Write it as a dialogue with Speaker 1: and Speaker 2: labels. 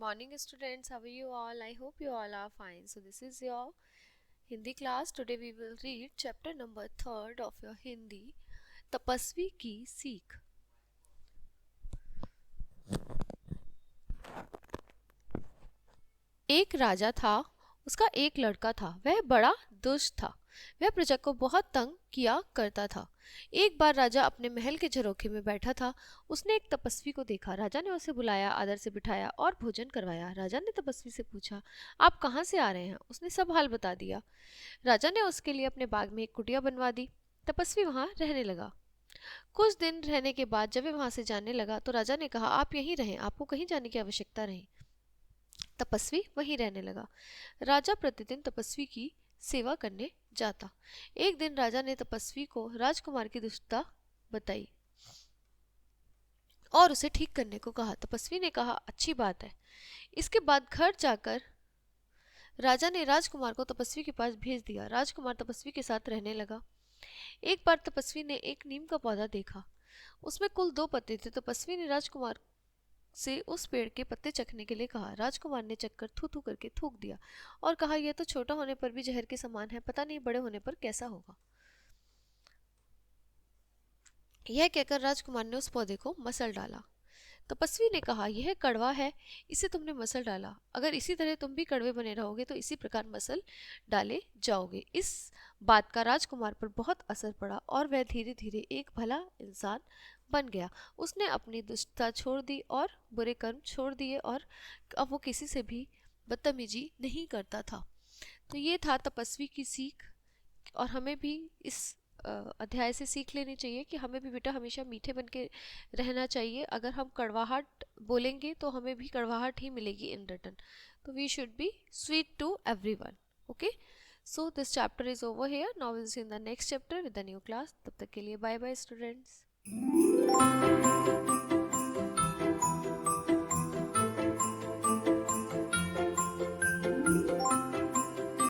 Speaker 1: morning students, how are you all? I hope you all are fine. So this is your Hindi class. Today we will read chapter number 3 of your Hindi, तपस्वी की सीख. एक राजा था, उसका एक लड़का था। वह बड़ा दुष्ट था। वह प्रजा को बहुत तंग किया करता था। एक बार राजा अपने महल के झरोखे में बैठा था। उसने एक तपस्वी को देखा। राजा ने उसे बुलाया, आदर से बिठाया और भोजन करवाया। राजा ने तपस्वी से पूछा, आप कहाँ से आ रहे हैं? उसने सब हाल बता दिया। राजा ने उसके लिए अपने बाग में एक कुटिया बनवा दी। तपस्वी वहां रहने लगा। कुछ दिन रहने के बाद जब वह वहां से जाने लगा तो राजा ने कहा, आप यहीं रहें, आपको कहीं जाने की आवश्यकता नहीं। तपस्वी वहीं रहने लगा। राजा प्रतिदिन तपस्वी की सेवा करने जाता। एक दिन राजा ने तपस्वी को राजकुमार की दुष्टता बताई और उसे ठीक करने को कहा। तपस्वी ने कहा, अच्छी बात है। इसके बाद घर जाकर राजा ने राजकुमार को तपस्वी के पास भेज दिया। राजकुमार तपस्वी के साथ रहने लगा। एक बार तपस्वी ने एक नीम का पौधा देखा। उसमें कुल 2 पत्ते थे। तपस्वी ने राजकुमार से उस पेड़ के पत्ते चखने के लिए कहा। राजकुमार ने चखकर थू थू करके थूक दिया और कहा, यह तो छोटा होने पर भी जहर के समान है, पता नहीं बड़े होने पर कैसा होगा। यह कहकर राजकुमार ने उस पौधे को मसल डाला। तपस्वी ने कहा, यह कड़वा है, इसे तुमने मसल डाला। अगर इसी तरह तुम भी कड़वे बने रहोगे तो इसी प्रकार मसल डाले जाओगे। इस बात का राजकुमार पर बहुत असर पड़ा और वह धीरे धीरे एक भला इंसान बन गया। उसने अपनी दुष्टता छोड़ दी और बुरे कर्म छोड़ दिए और अब वो किसी से भी बदतमीजी नहीं करता था। तो ये था तपस्वी की सीख और हमें भी इस अध्याय से सीख लेनी चाहिए कि हमें भी बेटा हमेशा मीठे बन के रहना चाहिए। अगर हम कड़वाहट बोलेंगे तो हमें भी कड़वाहट ही मिलेगी इन रिटर्न। तो we should be sweet to everyone. Okay, so this chapter is over here. Now will see in the next chapter with the new class. तब तक के लिए बाय बाय स्टूडेंट्स.